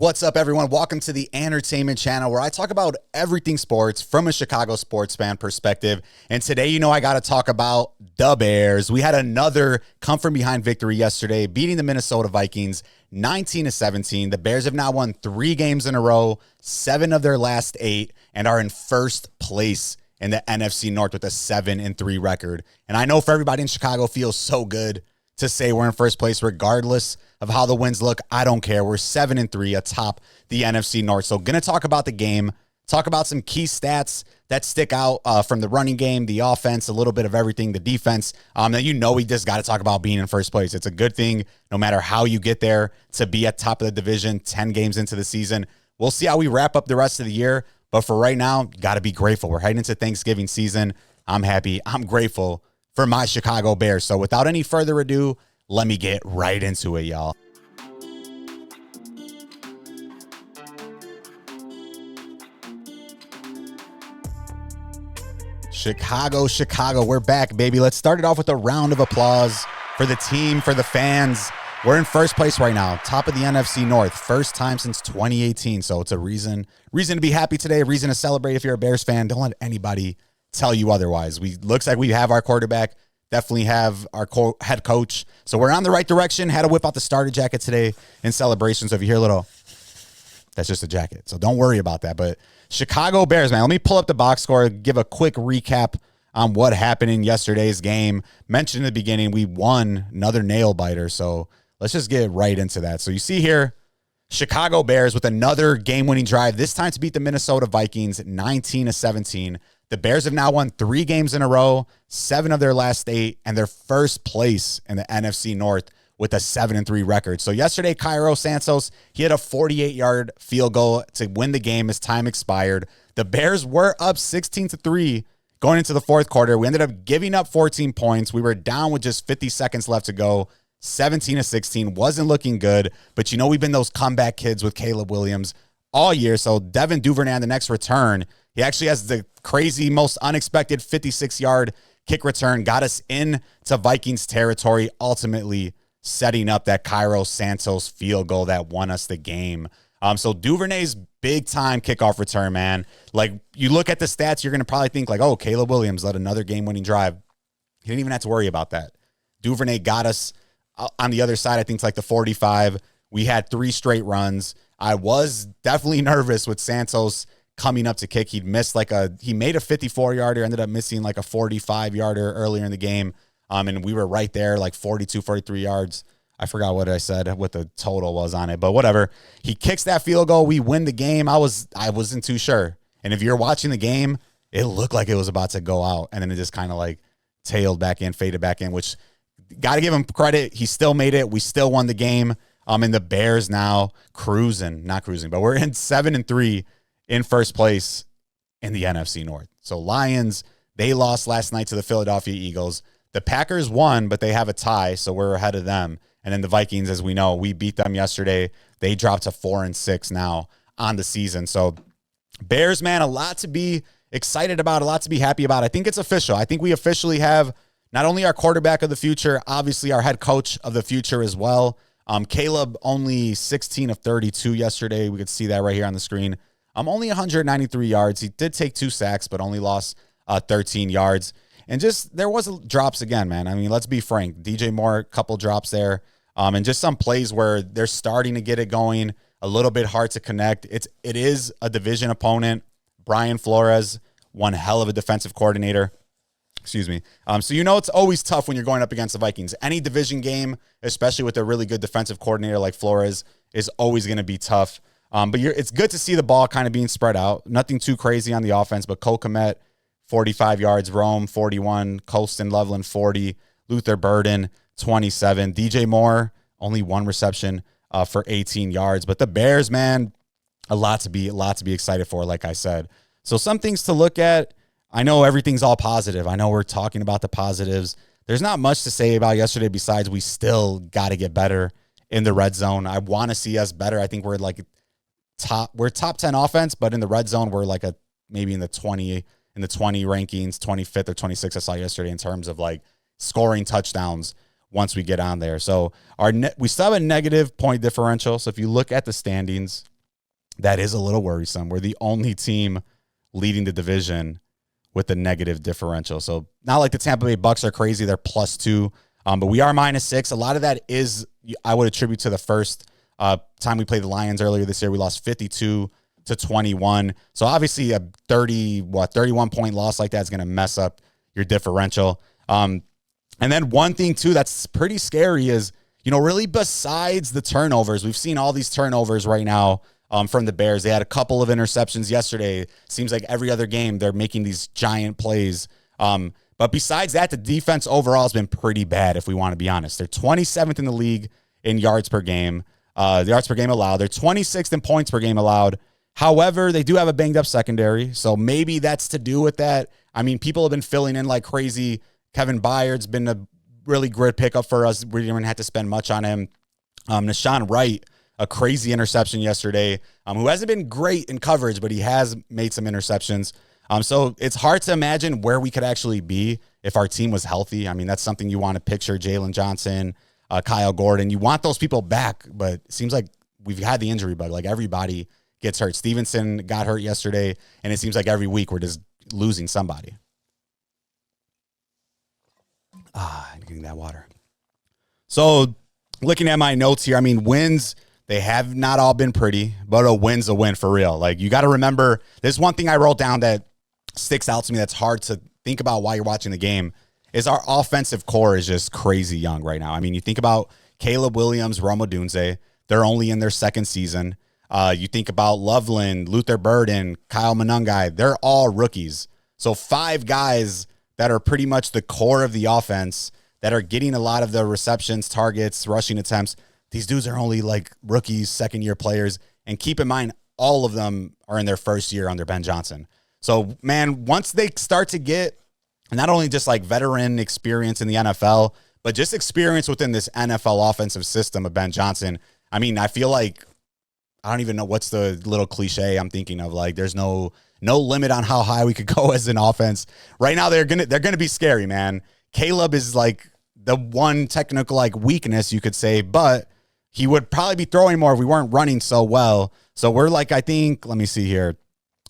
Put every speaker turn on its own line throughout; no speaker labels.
What's up, everyone? Welcome to the Entertainment Channel, where I talk about everything sports from a Chicago sports fan perspective. And today, I got to talk about the Bears. We had another come-from-behind victory yesterday, beating the Minnesota Vikings 19-17. The Bears have now won 3 games in a row, 7 of their last 8, and are in first place in the NFC North with a 7-3 record. And I know for everybody in Chicago, it feels so good to say we're in first place regardless of how the wins look. I don't care. We're 7-3 atop the NFC North. So going to talk about the game, talk about some key stats that stick out from the running game, the offense, a little bit of everything, the defense. We just got to talk about being in first place. It's a good thing no matter how you get there to be at top of the division 10 games into the season. We'll see how we wrap up the rest of the year. But for right now, got to be grateful. We're heading into Thanksgiving season. I'm happy. I'm grateful for my Chicago Bears. So without any further ado, let me get right into it, y'all. Chicago, we're back, baby. Let's start it off with a round of applause for the team, for the fans. We're in first place right now, top of the NFC North, first time since 2018. So it's a reason to be happy today, a reason to celebrate if you're a Bears fan. Don't let anybody tell you otherwise. Looks like we have our quarterback, definitely have our head coach. So we're on the right direction. Had to whip out the starter jacket today in celebration. So if you hear a little, that's just a jacket. So don't worry about that. But Chicago Bears, man, let me pull up the box score, give a quick recap on what happened in yesterday's game. Mentioned in the beginning, we won, another nail biter. So let's just get right into that. So you see here, Chicago Bears with another game-winning drive, this time to beat the Minnesota Vikings 19-17. The Bears have now won 3 games in a row, 7 of their last 8, and they're first place in the NFC North with a 7-3 record. So yesterday, Cairo Santos, he had a 48-yard field goal to win the game as time expired. The Bears were up 16-3 going into the fourth quarter. We ended up giving up 14 points. We were down with just 50 seconds left to go. 17-16 wasn't looking good, but we've been those comeback kids with Caleb Williams all year. So Devin Duvernay on the next return, he actually has the crazy, most unexpected 56-yard kick return, got us into Vikings territory, ultimately setting up that Cairo Santos field goal that won us the game. So Duvernay's big-time kickoff return, man. Like, you look at the stats, you're going to probably think like, oh, Caleb Williams led another game-winning drive. He didn't even have to worry about that. Duvernay got us on the other side. I think it's like the 45. We had 3 straight runs. I was definitely nervous with Santos coming up to kick. He made a 54-yarder, ended up missing like a 45-yarder earlier in the game. And we were right there, like 42, 43 yards. I forgot what I said, what the total was on it, but whatever. He kicks that field goal. We win the game. I wasn't too sure. And if you're watching the game, it looked like it was about to go out. And then it just kind of like tailed back in, faded back in, which got to give him credit. He still made it. We still won the game. And the Bears now not cruising, but we're in 7-3 in first place in the NFC North. So Lions, they lost last night to the Philadelphia Eagles. The Packers won, but they have a tie, so we're ahead of them. And then the Vikings, as we know, we beat them yesterday. They dropped to 4-6 now on the season. So Bears, man, a lot to be excited about, a lot to be happy about. I think it's official. I think we officially have not only our quarterback of the future, obviously our head coach of the future as well. Caleb, only 16 of 32 yesterday. We could see that right here on the screen. Only 193 yards. He did take 2 sacks, but only lost 13 yards. And just, there was drops again, man. I mean, let's be frank. DJ Moore, a couple drops there. And just some plays where they're starting to get it going. A little bit hard to connect. It is a division opponent. Brian Flores, one hell of a defensive coordinator. Excuse me. So it's always tough when you're going up against the Vikings. Any division game, especially with a really good defensive coordinator like Flores, is always going to be tough. But it's good to see the ball kind of being spread out. Nothing too crazy on the offense, but Cole Kmet, 45 yards, Rome, 41, Colston Loveland, 40, Luther Burden, 27, DJ Moore, only 1 reception for 18 yards. But the Bears, man, a lot to be excited for, like I said. So some things to look at. I know everything's all positive. I know we're talking about the positives. There's not much to say about yesterday besides we still got to get better in the red zone. I want to see us better. I think we're top 10 offense, but in the red zone, we're like maybe in the 20 rankings, 25th or 26th I saw yesterday in terms of like scoring touchdowns once we get on there. So we still have a negative point differential. So if you look at the standings, that is a little worrisome. We're the only team leading the division with a negative differential. So not like the Tampa Bay Bucks are crazy. They're +2, but we are -6. A lot of that is, I would attribute to the first time we played the Lions earlier this year. We lost 52-21. So obviously a 31 point loss like that is going to mess up your differential. And then one thing too that's pretty scary is, really besides the turnovers, we've seen all these turnovers right now from the Bears. They had a couple of interceptions yesterday. Seems like every other game they're making these giant plays. But besides that, the defense overall has been pretty bad, if we want to be honest. They're 27th in the league in yards per game. The yards per game allowed. They're 26th in points per game allowed. However, they do have a banged up secondary, so maybe that's to do with that. I mean, people have been filling in like crazy. Kevin Byard's been a really good pickup for us. We didn't have to spend much on him. Nashawn Wright, a crazy interception yesterday, who hasn't been great in coverage, but he has made some interceptions. So it's hard to imagine where we could actually be if our team was healthy. I mean, that's something you want to picture. Jalen Johnson, Kyle Gordon, you want those people back, but it seems like we've had the injury bug. Like everybody gets hurt. Stevenson got hurt yesterday, and it seems like every week we're just losing somebody. I'm getting that water. So looking at my notes here, I mean, wins, they have not all been pretty, but a win's a win for real. Like, you got to remember, there's one thing I wrote down that sticks out to me that's hard to think about while you're watching the game, is our offensive core is just crazy young right now. I mean, you think about Caleb Williams, Rome Odunze, they're only in their second season. You think about Loveland, Luther Burden, Kyle Monungai, they're all rookies. So 5 guys that are pretty much the core of the offense that are getting a lot of the receptions, targets, rushing attempts. These dudes are only like rookies, second-year players. And keep in mind, all of them are in their first year under Ben Johnson. So, man, once they start to get not only just like veteran experience in the NFL, but just experience within this NFL offensive system of Ben Johnson, I mean, I feel like, I don't even know what's the little cliche I'm thinking of. Like, there's no limit on how high we could go as an offense. Right now, they're gonna be scary, man. Caleb is like the one technical like weakness, you could say, but he would probably be throwing more if we weren't running so well. So we're like, I think, let me see here.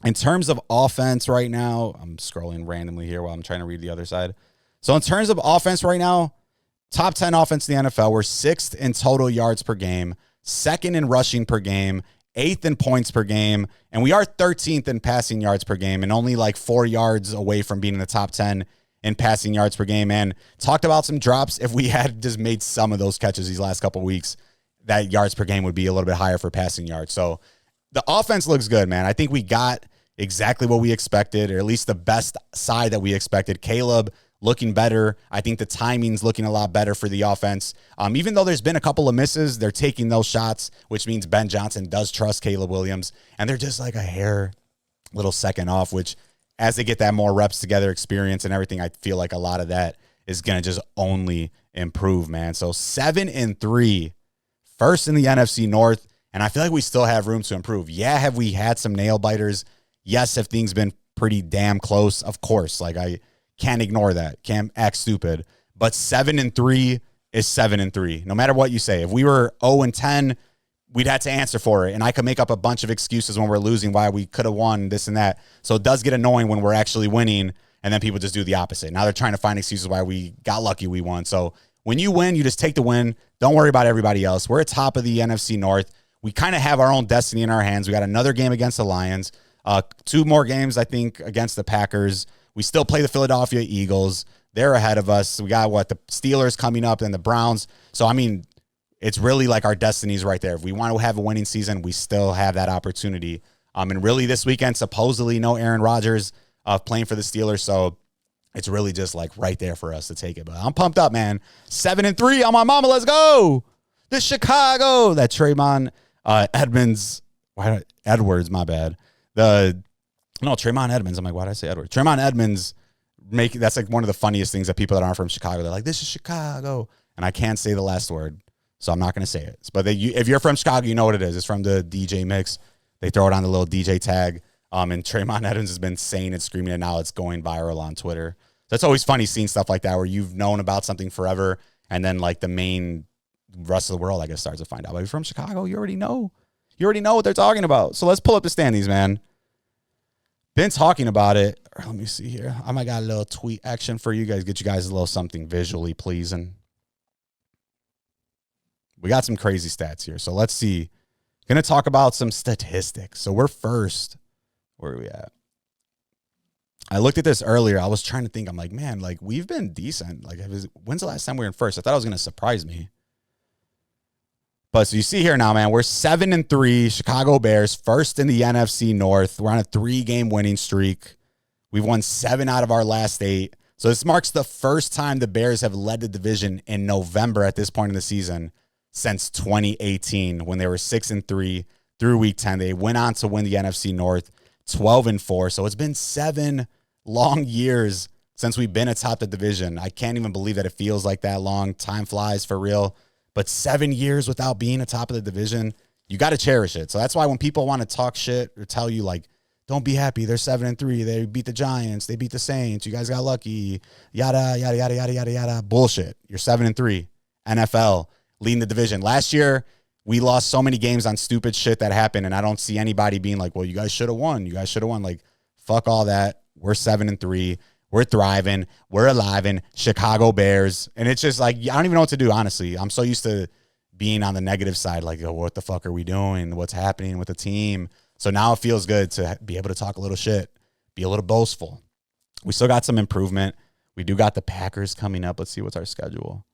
In terms of offense right now, I'm scrolling randomly here while I'm trying to read the other side. So in terms of offense right now, top 10 offense in the NFL, we're 6th in total yards per game, 2nd in rushing per game, 8th in points per game, and we are 13th in passing yards per game and only like 4 yards away from being in the top 10 in passing yards per game. And talked about some drops. If we had just made some of those catches these last couple of weeks, that yards per game would be a little bit higher for passing yards. So the offense looks good, man. I think we got exactly what we expected, or at least the best side that we expected. Caleb looking better. I think the timing's looking a lot better for the offense. Even though there's been a couple of misses, they're taking those shots, which means Ben Johnson does trust Caleb Williams, and they're just like a hair little second off, which as they get that more reps together, experience and everything, I feel like a lot of that is going to just only improve, man. So 7-3, first in the NFC North, and I feel like we still have room to improve. Yeah, have we had some nail biters? Yes, have things been pretty damn close? Of course. Like, I can't ignore that. Can't act stupid. But 7-3 is 7-3. No matter what you say. If we were 0-10, we'd have to answer for it. And I could make up a bunch of excuses when we're losing why we could have won this and that. So it does get annoying when we're actually winning, and then people just do the opposite. Now they're trying to find excuses why we got lucky we won. So when you win, you just take the win. Don't worry about everybody else. We're at top of the NFC North. We kind of have our own destiny in our hands. We got another game against the Lions. 2 more games, I think, against the Packers. We still play the Philadelphia Eagles. They're ahead of us. We got, the Steelers coming up and the Browns. So, I mean, it's really like our destiny's right there. If we want to have a winning season, we still have that opportunity. And really this weekend, supposedly no Aaron Rodgers playing for the Steelers. So it's really just like right there for us to take it. But I'm pumped up, man. 7-3 on my mama. Let's go. The Chicago. That Tremont Edmonds. Edwards, my bad. Tremont Edmonds. I'm like, why did I say Edwards? Tremont Edmonds, that's like one of the funniest things that people that aren't from Chicago, they're like, this is Chicago. And I can't say the last word, so I'm not going to say it. But if you're from Chicago, you know what it is. It's from the DJ mix. They throw it on the little DJ tag. And Tremont Edmonds has been saying and screaming it now. It's going viral on Twitter. So it's always funny seeing stuff like that where you've known about something forever, And then like the main rest of the world, I guess, starts to find out. But if you're from Chicago, you already know. You already know what they're talking about. So let's pull up the standings, man. Been talking about it. Let me see here. I might got a little tweet action for you guys. Get you guys a little something visually pleasing. We got some crazy stats here. So let's see. Going to talk about some statistics. So we're first. Where are we at? I looked at this earlier. I was trying to think. I'm like, man, like we've been decent. Like, when's the last time we were in first? I thought it was going to surprise me. But so you see here now, man, we're 7-3. Chicago Bears, first in the NFC North. We're on a 3-game winning streak. We've won 7 out of our last 8. So this marks the first time the Bears have led the division in November at this point in the season since 2018 when they were 6-3 through week 10. They went on to win the NFC North 12-4. So it's been 7 long years since we've been atop the division. I can't even believe that it feels like that long. Time flies for real. But 7 years without being atop of the division, you got to cherish it. So that's why when people want to talk shit or tell you, like, don't be happy, they're 7-3, they beat the Giants, they beat the Saints, you guys got lucky, yada, yada, yada, yada, yada, yada. Bullshit. You're 7-3. NFL, leading the division. Last year, we lost so many games on stupid shit that happened, and I don't see anybody being like, well, you guys should have won. You guys should have won. Like, fuck all that. We're 7-3. We're thriving. We're alive in Chicago Bears. And it's just like, I don't even know what to do, honestly. I'm so used to being on the negative side, like, oh, what the fuck are we doing? What's happening with the team? So now it feels good to be able to talk a little shit, be a little boastful. We still got some improvement. We do got the Packers coming up. Let's see what's our schedule.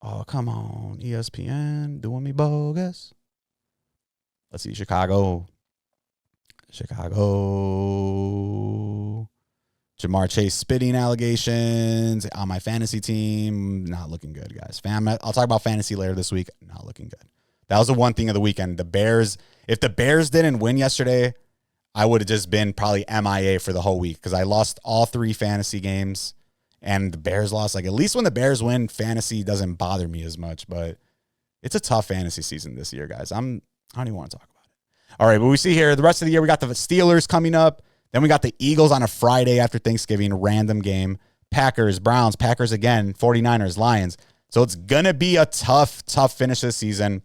Oh, come on, ESPN, doing me bogus. Let's see, Chicago. Jamar Chase spitting allegations on my fantasy team. Not looking good, guys. I'll talk about fantasy later this week. Not looking good. That was the one thing of the weekend. The Bears, if the Bears didn't win yesterday, I would have just been probably MIA for the whole week because I lost all 3 fantasy games and the Bears lost. Like, at least when the Bears win, fantasy doesn't bother me as much, but it's a tough fantasy season this year, guys. I don't even want to talk about it. All right, but we see here the rest of the year, we got the Steelers coming up. Then we got the Eagles on a Friday after Thanksgiving, random game. Packers, Browns, Packers again, 49ers, Lions. So it's going to be a tough finish this season.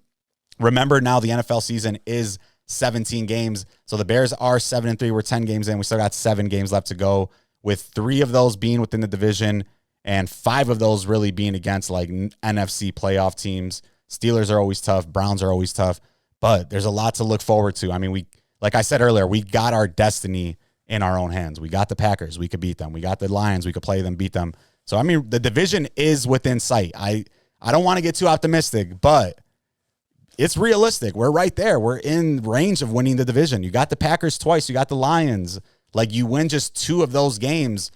Remember now the NFL season is 17 games. So the Bears are 7-3. We're 10 games in. We still got 7 games left to go, with 3 of those being within the division and 5 of those really being against like NFC playoff teams. Steelers are always tough. Browns are always tough. But there's a lot to look forward to. I mean, like I said earlier, we got our destiny in our own hands. We got the Packers. We could beat them. We got the Lions. We could play them, beat them. So, I mean, the division is within sight. I don't want to get too optimistic, but it's realistic. We're right there. We're in range of winning the division. You got the Packers twice. You got the Lions. Like, you win just 2 of those games,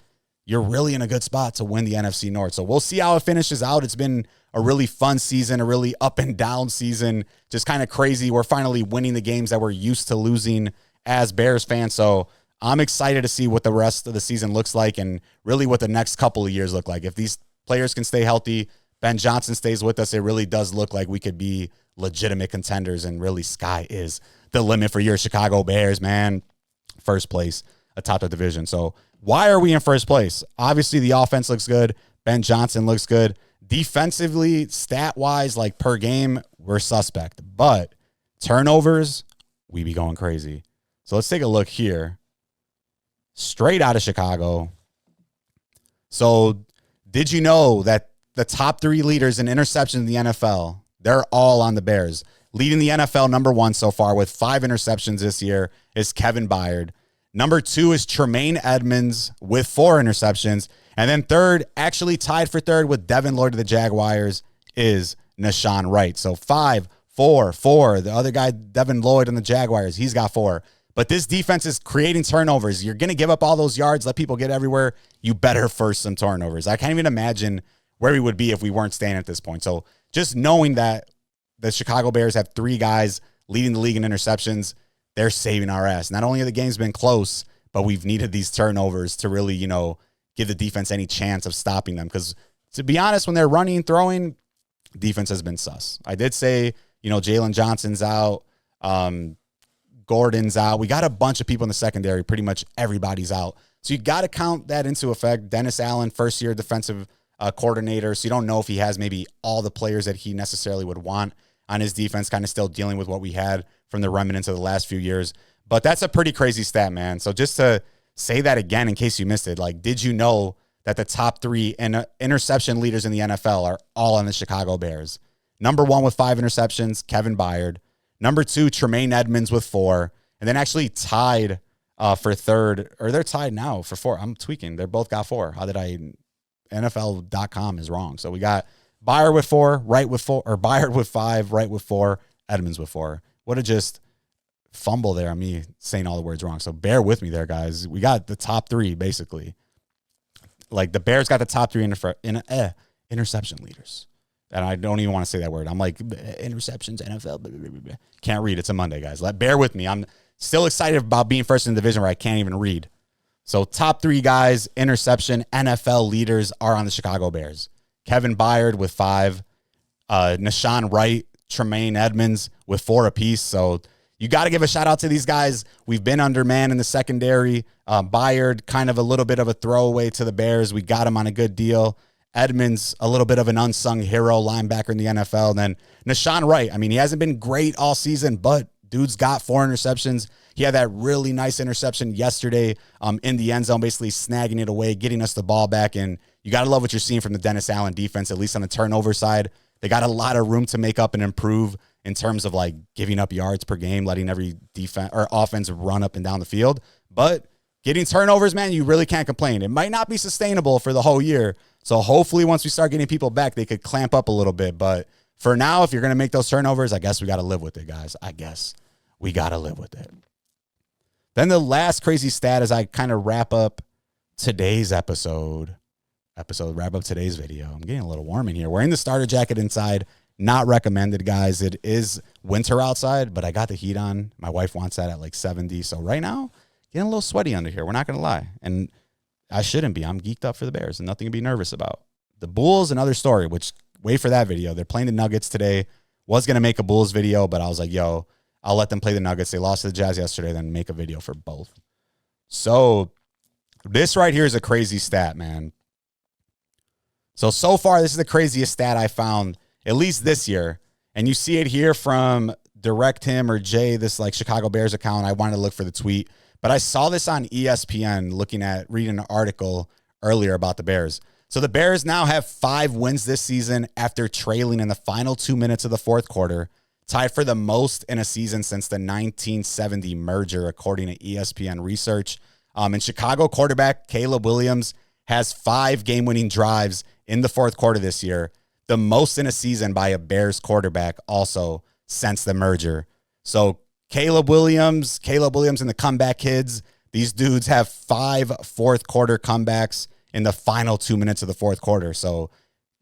you're really in a good spot to win the NFC North. So we'll see how it finishes out. It's been a really fun season, a really up and down season, just kind of crazy. We're finally winning the games that we're used to losing as Bears fans. So I'm excited to see what the rest of the season looks like and really what the next couple of years look like. If these players can stay healthy, Ben Johnson stays with us, it really does look like we could be legitimate contenders, and really sky is the limit for your Chicago Bears, man. First place atop the division. So why are we in first place? Obviously, the offense looks good. Ben Johnson looks good. Defensively, stat-wise, like per game, we're suspect. But turnovers, we be going crazy. So let's take a look here. Straight out of Chicago. So did you know that the top 3 leaders in interceptions in the NFL, they're all on the Bears? Leading the NFL number 1 so far with 5 interceptions this year is Kevin Byard. Number 2 is Tremaine Edmonds with 4 interceptions. And then third, actually tied for third with Devin Lloyd of the Jaguars, is Nashawn Wright. So 5, 4, 4. The other guy, Devin Lloyd on the Jaguars, he's got 4. But this defense is creating turnovers. You're going to give up all those yards, let people get everywhere. You better force some turnovers. I can't even imagine where we would be if we weren't staying at this point. So just knowing that the Chicago Bears have 3 guys leading the league in interceptions, they're saving our ass. Not only have the games been close, but we've needed these turnovers to really, give the defense any chance of stopping them. Because to be honest, when they're running, throwing, defense has been sus. I did say, Jalen Johnson's out. Gordon's out. We got a bunch of people in the secondary. Pretty much everybody's out. So you got to count that into effect. Dennis Allen, first-year defensive coordinator, so you don't know if he has maybe all the players that he necessarily would want on his defense, kind of still dealing with what we had from the remnants of the last few years. But that's a pretty crazy stat, man. So just to say that again, in case you missed it, like, did you know that the top 3 interception leaders in the NFL are all on the Chicago Bears? Number 1 with 5 interceptions, Kevin Byard. Number 2, Tremaine Edmonds with 4. And then actually tied for 3rd, or they're tied now for 4. I'm tweaking. They're both got 4. NFL.com is wrong. So we got Byard with 4, Wright with 4, or Byard with 5, Wright with 4, Edmonds with 4. What a just fumble there on me saying all the words wrong. So bear with me there, guys. We got the top 3, basically. Like, the Bears got the top 3 interception leaders. And I don't even want to say that word. I'm like, interceptions, NFL. Blah, blah, blah, blah. Can't read. It's a Monday, guys. Bear with me. I'm still excited about being first in the division where I can't even read. So top 3 guys, interception, NFL leaders are on the Chicago Bears. Kevin Byard with 5. Nashawn Wright, Tremaine Edmonds with 4 apiece. So you got to give a shout out to these guys. We've been undermanned in the secondary. Byard, kind of a little bit of a throwaway to the Bears. We got him on a good deal. Edmonds, a little bit of an unsung hero linebacker in the NFL. And then Nashawn Wright, I mean, he hasn't been great all season, but dude's got 4 interceptions. He had that really nice interception yesterday in the end zone, basically snagging it away, getting us the ball back. And you got to love what you're seeing from the Dennis Allen defense, at least on the turnover side. They got a lot of room to make up and improve in terms of like giving up yards per game, letting every defense or offense run up and down the field. But getting turnovers, man, you really can't complain. It might not be sustainable for the whole year. So hopefully once we start getting people back, they could clamp up a little bit. But for now, if you're going to make those turnovers, I guess we got to live with it, guys. I guess we got to live with it. Then the last crazy stat as I kind of wrap up today's wrap up today's video. I'm getting a little warm in here. Wearing the starter jacket inside, not recommended, guys. It is winter outside, but I got the heat on. My wife wants that at like 70. So right now, getting a little sweaty under here. We're not going to lie. And I shouldn't be. I'm geeked up for the Bears and nothing to be nervous about. The Bulls, another story, which wait for that video. They're playing the Nuggets today. Was going to make a Bulls video, but I was like, yo, I'll let them play the Nuggets. They lost to the Jazz yesterday, then make a video for both. So this right here is a crazy stat, man. So far, this is the craziest stat I found, at least this year. And you see it here from Direct Him or Jay, this like Chicago Bears account. I wanted to look for the tweet. But I saw this on ESPN reading an article earlier about the Bears. So the Bears now have 5 wins this season after trailing in the final 2 minutes of the fourth quarter, tied for the most in a season since the 1970 merger, according to ESPN research. And Chicago quarterback Caleb Williams has 5 game-winning drives in the fourth quarter this year, the most in a season by a Bears quarterback also since the merger. So Caleb Williams and the comeback kids, these dudes have 5 fourth quarter comebacks in the final 2 minutes of the fourth quarter. So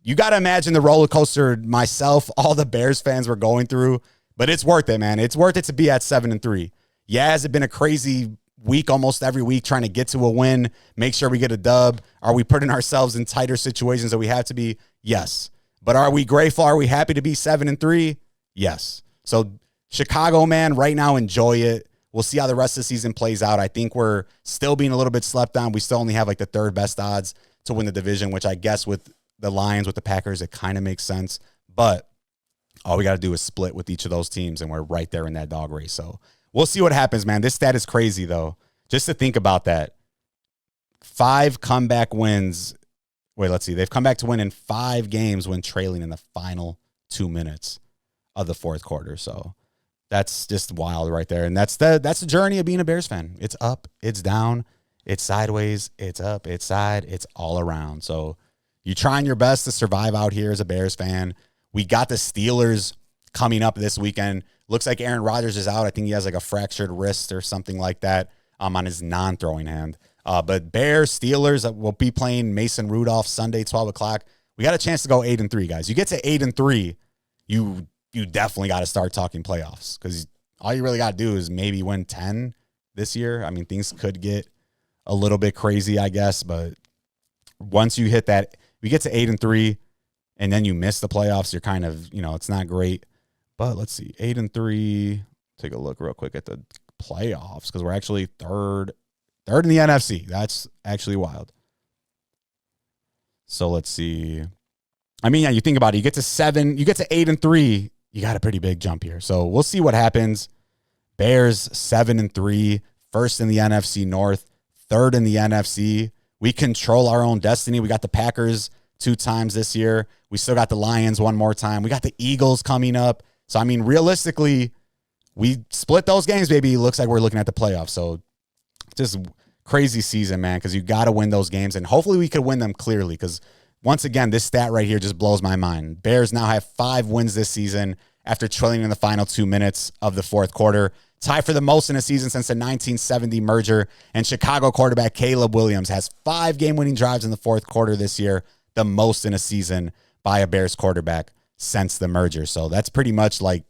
you got to imagine the roller coaster myself, all the Bears fans were going through, but it's worth it, man. It's worth it to be at 7-3. Yeah, has it been a crazy week almost every week trying to get to a win, make sure we get a dub? Are we putting ourselves in tighter situations that we have to be? Yes. But are we grateful? Are we happy to be 7-3? Yes. So Chicago, man, right now, enjoy it. We'll see how the rest of the season plays out. I think we're still being a little bit slept on. We still only have like the 3rd best odds to win the division, which I guess with the Lions, with the Packers, it kind of makes sense. But all we got to do is split with each of those teams, and we're right there in that dog race. So we'll see what happens, man. This stat is crazy, though. Just to think about that. 5 comeback wins. Wait, let's see. They've come back to win in 5 games when trailing in the final 2 minutes of the fourth quarter. So that's just wild right there. And that's the journey of being a Bears fan. It's up, it's down, it's sideways, it's up, it's side, it's all around. So you're trying your best to survive out here as a Bears fan. We got the Steelers coming up this weekend. Looks like Aaron Rodgers is out. I think he has like a fractured wrist or something like that on his non-throwing hand. But Bears, Steelers will be playing Mason Rudolph Sunday, 12 o'clock. We got a chance to go 8-3, guys. You get to 8-3, you definitely got to start talking playoffs, because all you really got to do is maybe win 10 this year. I mean, things could get a little bit crazy, I guess, but once you hit that, we get to 8-3, and then you miss the playoffs, you're kind of, it's not great. But let's see, 8-3. Take a look real quick at the playoffs, because we're actually third in the NFC. That's actually wild. So let's see. I mean, yeah, you think about it. You get to 7, you get to 8-3. You got a pretty big jump here. So we'll see what happens. Bears 7-3, first in the NFC North, third in the NFC. We control our own destiny. We got the Packers 2 times this year. We still got the Lions 1 more time. We got the Eagles coming up. So, I mean, realistically, we split those games, baby. It looks like we're looking at the playoffs. So, just crazy season, man, because you got to win those games. And hopefully we could win them clearly because, once again, this stat right here just blows my mind. Bears now have 5 wins this season after trailing in the final 2 minutes of the fourth quarter. Tie for the most in a season since the 1970 merger. And Chicago quarterback Caleb Williams has 5 game-winning drives in the fourth quarter this year, the most in a season by a Bears quarterback since the merger. So that's pretty much like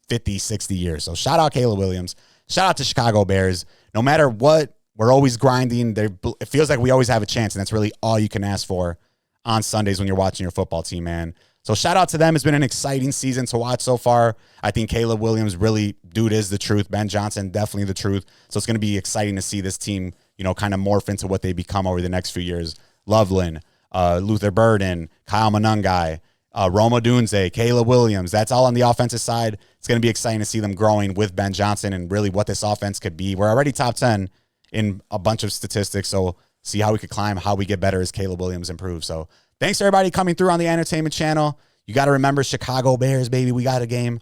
50, 60 years. So shout out Caleb Williams. Shout out to Chicago Bears. No matter what, we're always grinding. It feels like we always have a chance, and that's really all you can ask for on Sundays when you're watching your football team, man. So shout out to them. It's been an exciting season to watch so far. I think Caleb Williams really, dude, is the truth. Ben Johnson, definitely the truth. So it's going to be exciting to see this team, kind of morph into what they become over the next few years. Loveland, Luther Burden, Kyle Monungai, Roma Dunze, Caleb Williams. That's all on the offensive side. It's going to be exciting to see them growing with Ben Johnson and really what this offense could be. We're already top 10 in a bunch of statistics, so see how we could climb, how we get better as Caleb Williams improves. So thanks to everybody coming through on the entertainment channel. You got to remember Chicago Bears, baby. We got a game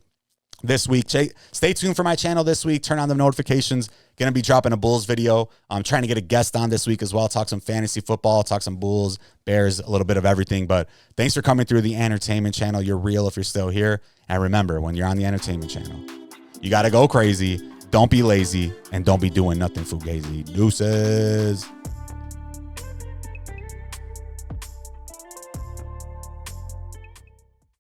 this week. Stay tuned for my channel this week. Turn on the notifications. Going to be dropping a Bulls video. I'm trying to get a guest on this week as well. Talk some fantasy football, talk some Bulls, Bears, a little bit of everything. But thanks for coming through the entertainment channel. You're real if you're still here. And remember, when you're on the entertainment channel, you got to go crazy. Don't be lazy. And don't be doing nothing fugazi. Deuces.